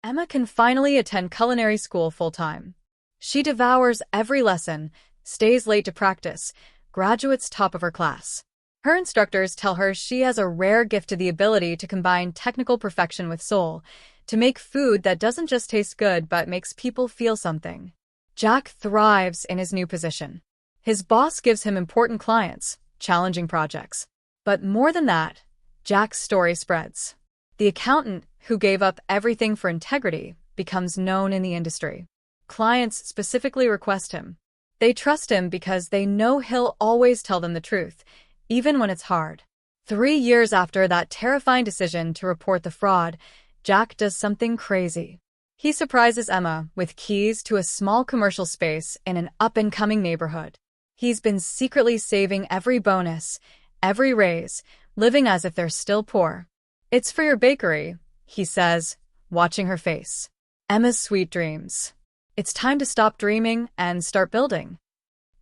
Emma can finally attend culinary school full-time. She devours every lesson, stays late to practice, graduates top of her class. Her instructors tell her she has a rare gift of the ability to combine technical perfection with soul, to make food that doesn't just taste good but makes people feel something. Jack thrives in his new position. His boss gives him important clients, challenging projects. But more than that, Jack's story spreads. The accountant who gave up everything for integrity becomes known in the industry. Clients specifically request him. They trust him because they know he'll always tell them the truth, even when it's hard. 3 years after that terrifying decision to report the fraud, Jack does something crazy. He surprises Emma with keys to a small commercial space in an up-and-coming neighborhood. He's been secretly saving every bonus, every raise, living as if they're still poor. "It's for your bakery," he says, watching her face. Emma's sweet dreams. It's time to stop dreaming and start building.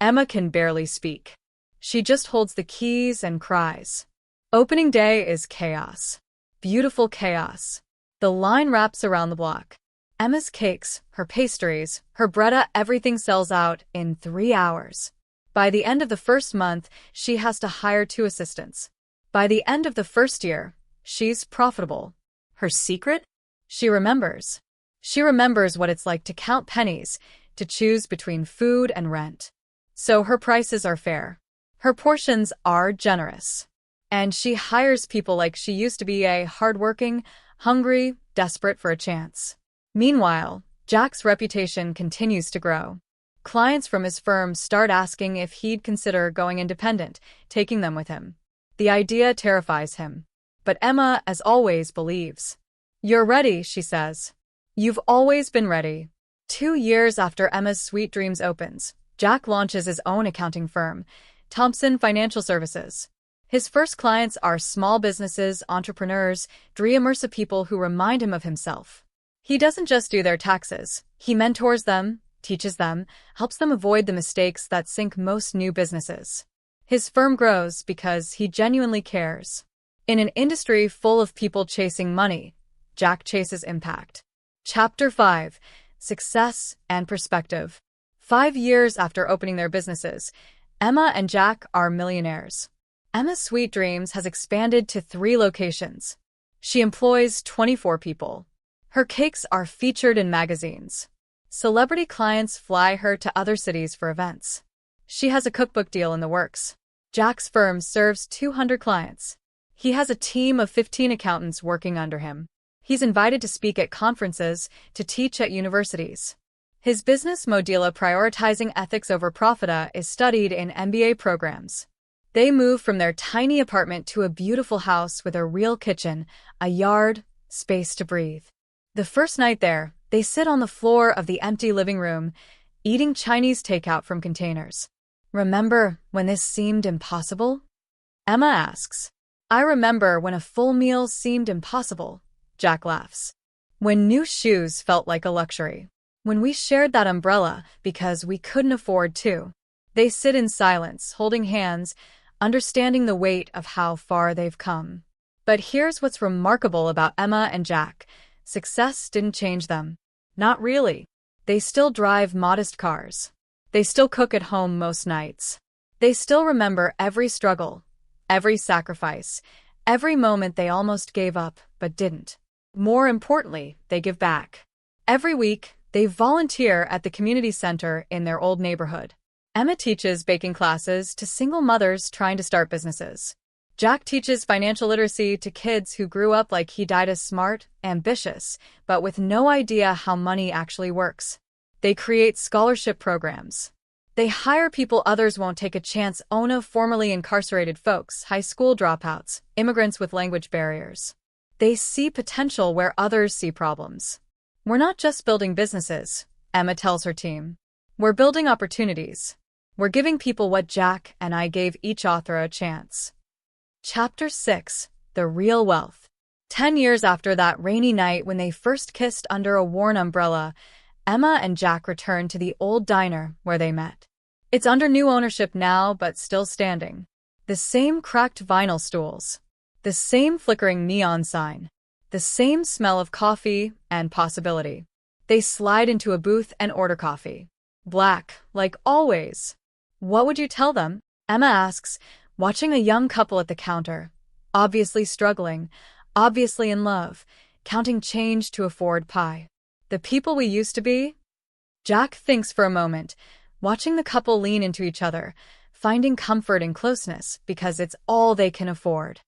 Emma can barely speak. She just holds the keys and cries. Opening day is chaos. Beautiful chaos. The line wraps around the block. Emma's cakes, her pastries, her bread, everything sells out in 3 hours. By the end of the first month, she has to hire 2 assistants. By the end of the first year, she's profitable. Her secret? She remembers. She remembers what it's like to count pennies, to choose between food and rent. So her prices are fair. Her portions are generous. And she hires people like she used to be, a hardworking, hungry, desperate for a chance. Meanwhile, Jack's reputation continues to grow. Clients from his firm start asking if he'd consider going independent, taking them with him. The idea terrifies him. But Emma, as always, believes. "You're ready," she says. "You've always been ready." 2 years after Emma's Sweet Dreams opens, Jack launches his own accounting firm, Thompson Financial Services. His first clients are small businesses, entrepreneurs, dreamers, people who remind him of himself. He doesn't just do their taxes. He mentors them, teaches them, helps them avoid the mistakes that sink most new businesses. His firm grows because he genuinely cares. In an industry full of people chasing money, Jack chases impact. Chapter 5: Success and Perspective. 5 years after opening their businesses, Emma and Jack are millionaires. Emma's Sweet Dreams has expanded to 3 locations. She employs 24 people. Her cakes are featured in magazines. Celebrity clients fly her to other cities for events. She has a cookbook deal in the works. Jack's firm serves 200 clients. He has a team of 15 accountants working under him. He's invited to speak at conferences, to teach at universities. His business model, prioritizing ethics over profit, is studied in MBA programs. They move from their tiny apartment to a beautiful house with a real kitchen, a yard, space to breathe. The first night there, they sit on the floor of the empty living room, eating Chinese takeout from containers. "Remember when this seemed impossible?" Emma asks. "I remember when a full meal seemed impossible," Jack laughs. "When new shoes felt like a luxury. When we shared that umbrella because we couldn't afford to." They sit in silence, holding hands, understanding the weight of how far they've come. But here's what's remarkable about Emma and Jack. Success didn't change them. Not really. They still drive modest cars. They still cook at home most nights. They still remember every struggle, every sacrifice, every moment they almost gave up but didn't. More importantly, they give back. Every week, they volunteer at the community center in their old neighborhood. Emma teaches baking classes to single mothers trying to start businesses. Jack teaches financial literacy to kids who grew up like he died, as smart, ambitious, but with no idea how money actually works. They create scholarship programs. They hire people others won't take a chance on, formerly incarcerated folks, high school dropouts, immigrants with language barriers. They see potential where others see problems. "We're not just building businesses," Emma tells her team. "We're building opportunities. We're giving people what Jack and I gave each author a chance." Chapter 6: The Real Wealth. 10 years after that rainy night when they first kissed under a worn umbrella, Emma and Jack return to the old diner where they met. It's under new ownership now, but still standing. The same cracked vinyl stools. The same flickering neon sign. the same smell of coffee and possibility. They slide into a booth and order coffee. Black, like always. What would you tell them? Emma asks, watching a young couple at the counter, obviously struggling, obviously in love, counting change to afford pie. The people we used to be? Jack thinks for a moment, watching the couple lean into each other, finding comfort in closeness because it's all they can afford.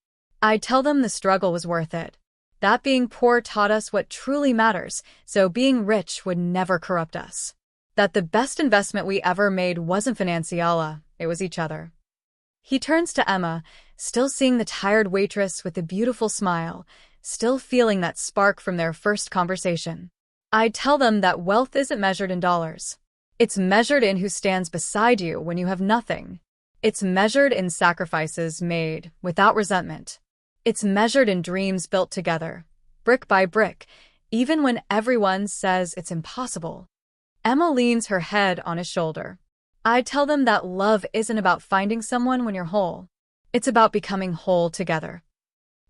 I'd tell them the struggle was worth it. That being poor taught us what truly matters, so being rich would never corrupt us. That the best investment we ever made wasn't financiala, it was each other. He turns to Emma, still seeing the tired waitress with the beautiful smile, still feeling that spark from their first conversation. I'd tell them that wealth isn't measured in dollars. It's measured in who stands beside you when you have nothing. It's measured in sacrifices made without resentment. It's measured in dreams built together, brick by brick, even when everyone says it's impossible. Emma leans her head on his shoulder. I tell them that love isn't about finding someone when you're whole. It's about becoming whole together.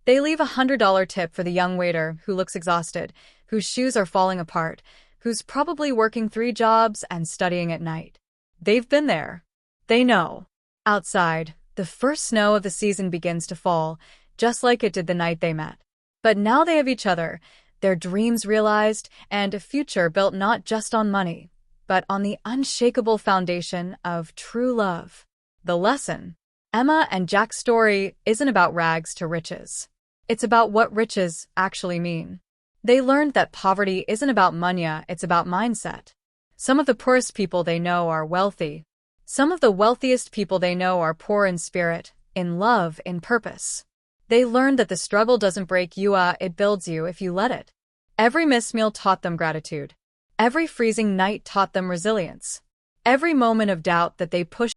They leave $100 tip for the young waiter who looks exhausted, whose shoes are falling apart, who's probably working 3 jobs and studying at night. They've been there. They know. Outside, the first snow of the season begins to fall, just like it did the night they met. But now they have each other, their dreams realized, and a future built not just on money, but on the unshakable foundation of true love. The lesson: Emma and Jack's story isn't about rags to riches. It's about what riches actually mean. They learned that poverty isn't about money, it's about mindset. Some of the poorest people they know are wealthy. Some of the wealthiest people they know are poor in spirit, in love, in purpose. They learned that the struggle doesn't break you, it builds you if you let it. Every missed meal taught them gratitude. Every freezing night taught them resilience. Every moment of doubt that they pushed